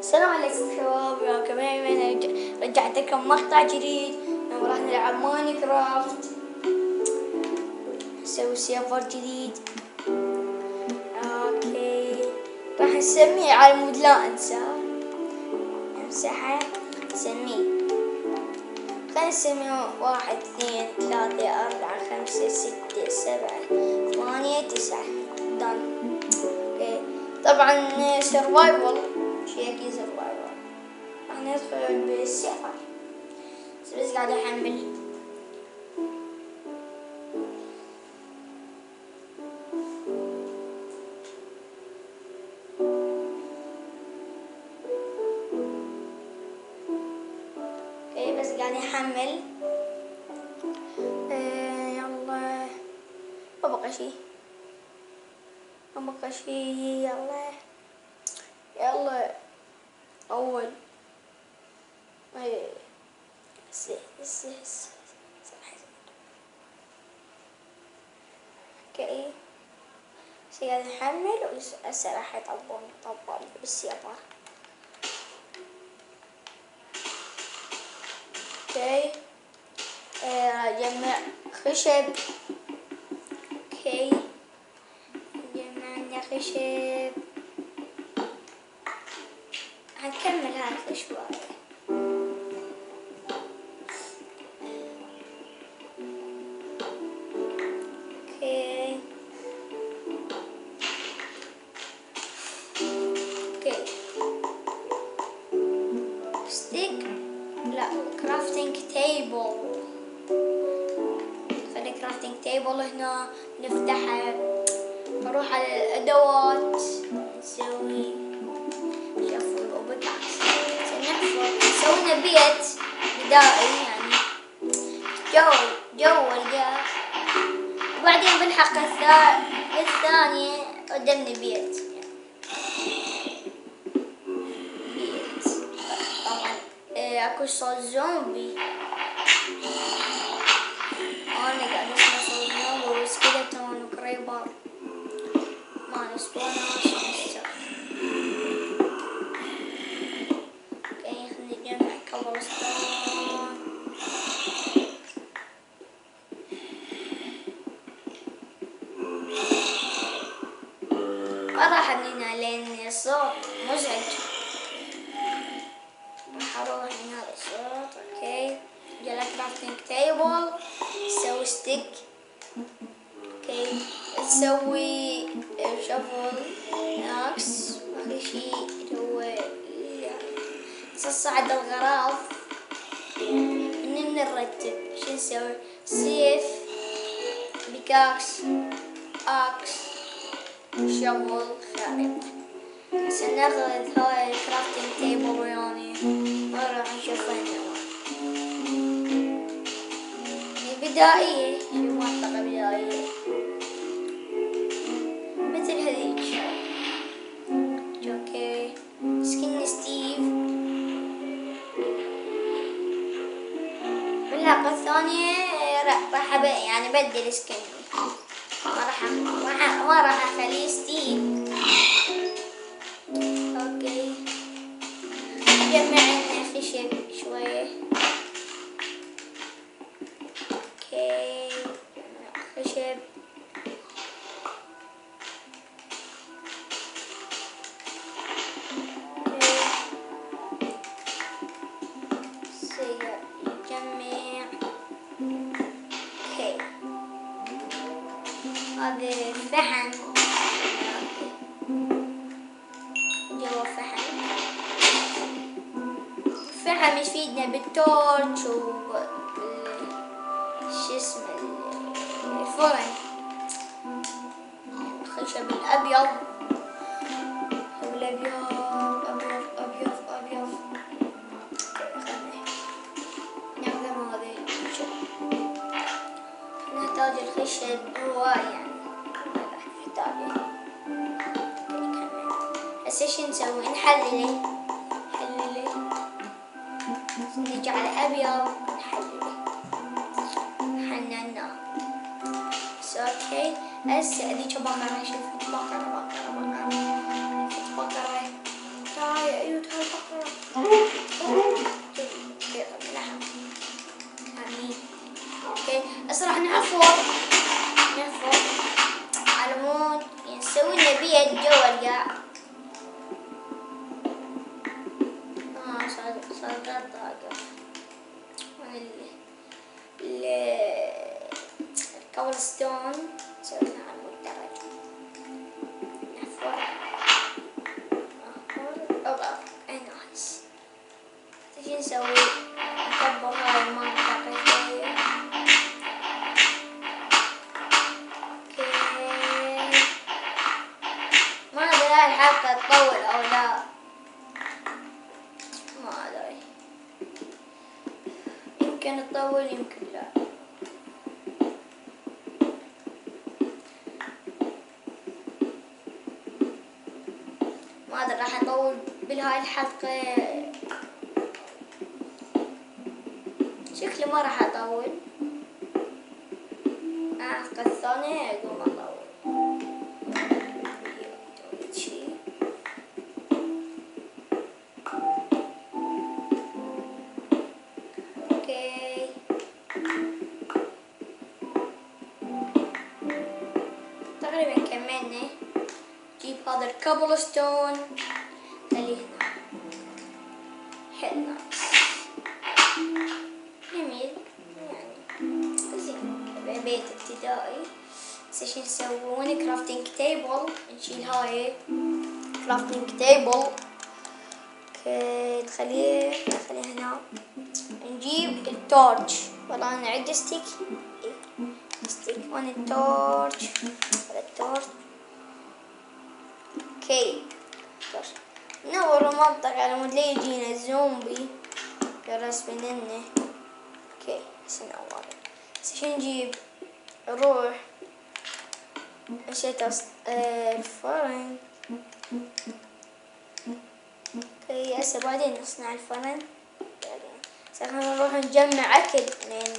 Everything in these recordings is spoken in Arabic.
السلام عليكم شباب، يا كمان رجعت لكم مقطع جديد. اليوم راح نلعب ماينكرافت، نسوي سيرفر جديد. اوكي، راح نسميه على مود لا انسى. امسحه، نسميه، خلينا نسميه 1 2 3 4 5 6 7 8 9 دن. اوكي، طبعا سرفايفل، شيء اكيد سرفايفل. راح ندخل بالسيرفر، بس قاعد احمل. اوكي، بس قاعد يحمل. يلا، ما بقى شي، يلا يلا. اول اوكي، قاعد يحمل وهسه راح يطبل بالسيارة. اوكي، جمع خشب. اوكي، جمعنا خشب، هنكمل هذا شوية. اوكي اوكي، ستيك، لا، كرافتنج تيبل. خلي كرافتنج تيبل هنا، نفتحها، نروح على الأدوات، نسوي شفل وبكعس، نحفر، سوينا بيت بدائي يعني جو القاع، وبعدين بالحلقة الثانية قدمنا بيت. طبعا اكو صوت زومبي، انا قاعد اسمع صوت زومبي وسكيلتون وكريبر، ما نسبوناش هسه. اوكي، خلينا نجمع كوبلستون. ما راح ابنينا لان الصوت مزعج، راح اروح من هذا الصوت. اوكي، جلا كرافتنج تيبل، نسوي ستيك. اوكي، نسوي شفل اكس، واخر شي اللي هو تصعد الغراض. نرتب شو نسوي: سيف، بيكاكس، اكس، شفل، خارطة. هسه ناخذ هاي الكرافتنج تيبل وياني وراح نشوف وين بدائية، شي منطقة بدائية مثل هذيك. اوكي، سكن ستيف. بالحلقة الثانية راح يعني بدل سكن، ما راح اخليه ستيف. اوكي، جمع لنا خشب شوية. اوكي، جمع خشب. يجمع. اوكي، هذا فحم، جوا فحم. الفحم يفيدنا بالتورش شو اسمه الفرن. الخشب الابيض والابيض ابيض ابيض ابيض. نعمل هذا نحتاج الخشب هواي يعني، راح نحتاجه. هسه شو نسوي؟ نحلله، نجعل ابيض، نحلله، حنناه. اوكي، هسه هذيك بقرة، شوف بقرة. تعالي ايوه، تعالي صار واقف. الكابل ستون سوينا على المدرج. نحفر نحفر نايس. ايش نسوي؟ نكبر هاي المنطقة شوية. ما ادري هاي الحلقة تطول او لا، ما ادري، يمكن تطول يمكن لا. ما ادري راح اطول بهاي الحلقة، شكلي ما راح اطول. الحلقة الثانية اقوم اطول شي. اوكي تقريبا كملنا. جيب هذا الكابل ستون خليه هنا. حلو نايس جميل يعني زين. بيت ابتدائي. بس ايش نسوون؟ كرافتنج تيبل. نشيل هاي كرافتنج تيبل. اوكي نخليه هنا. نجيب التورش. والله انا عندي ستيك. ستيك وين التورش؟ التورش. اوكي نور المنطقة على مود لا يجينا زومبي جرس بيننا. اوكي بس نور. بس ايش نجيب؟ نروح نسيت الفرن. اوكي هسه بعدين نصنع الفرن بعدين. هسه خلينا نروح نجمع اكل لان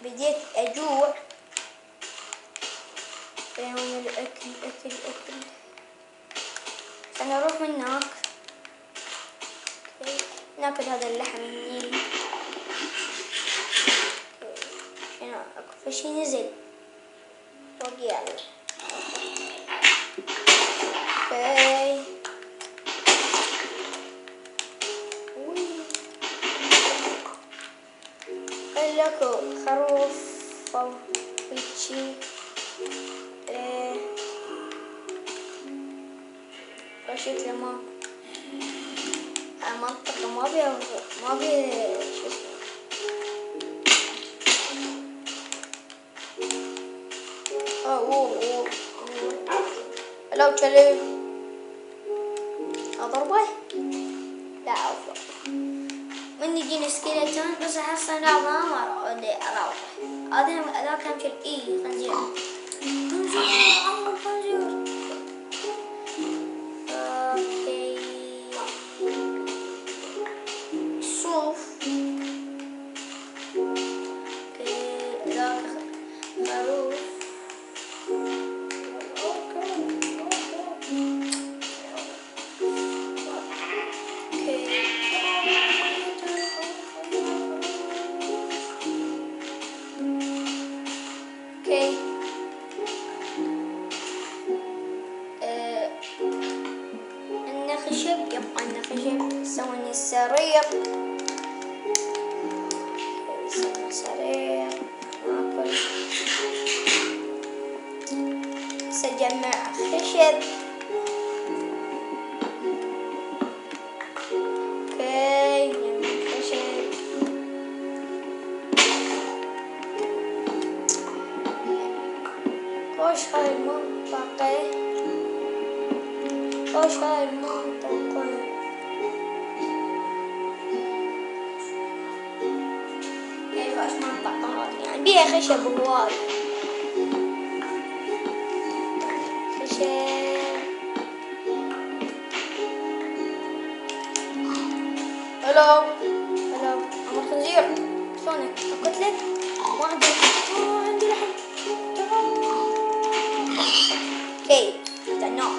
بديت اجوع. وين الاكل؟ اكل نروح من هناك. ناكل هذا اللحم النيل. هنا اكو شي نزل فوقي يعني. اوكي اكو خروف او هيجي. شكله ما منطقة ما بي شو اسمه. لو كلب اضربه لا عفوا. من يجيني سكيلتون بس احس لا ما اروح. هذا كان كل خنزير. خنزير. سويني السرير. ناكل. سجمع خشب. اوكي خشب. وش هاي المنطقة؟ يعني بيها خشب هواي. هلو عمر خنزير شلونك؟ اكلت؟ ما عندي لحم. اوكي النار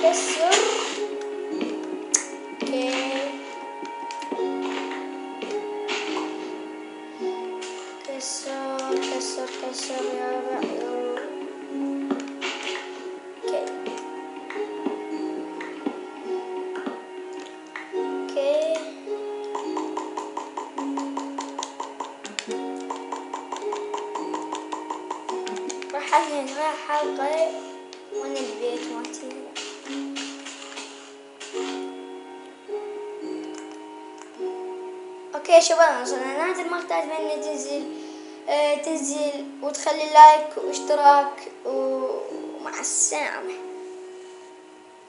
كسر. اوكي كسر يا بعض. اوكي حاليا رايح حلقة وانا البيت مالتي. اوكي شباب، وصلنا لنهاية المقطع. اتمنى تنزل وتخلي لايك واشتراك، ومع السلامة.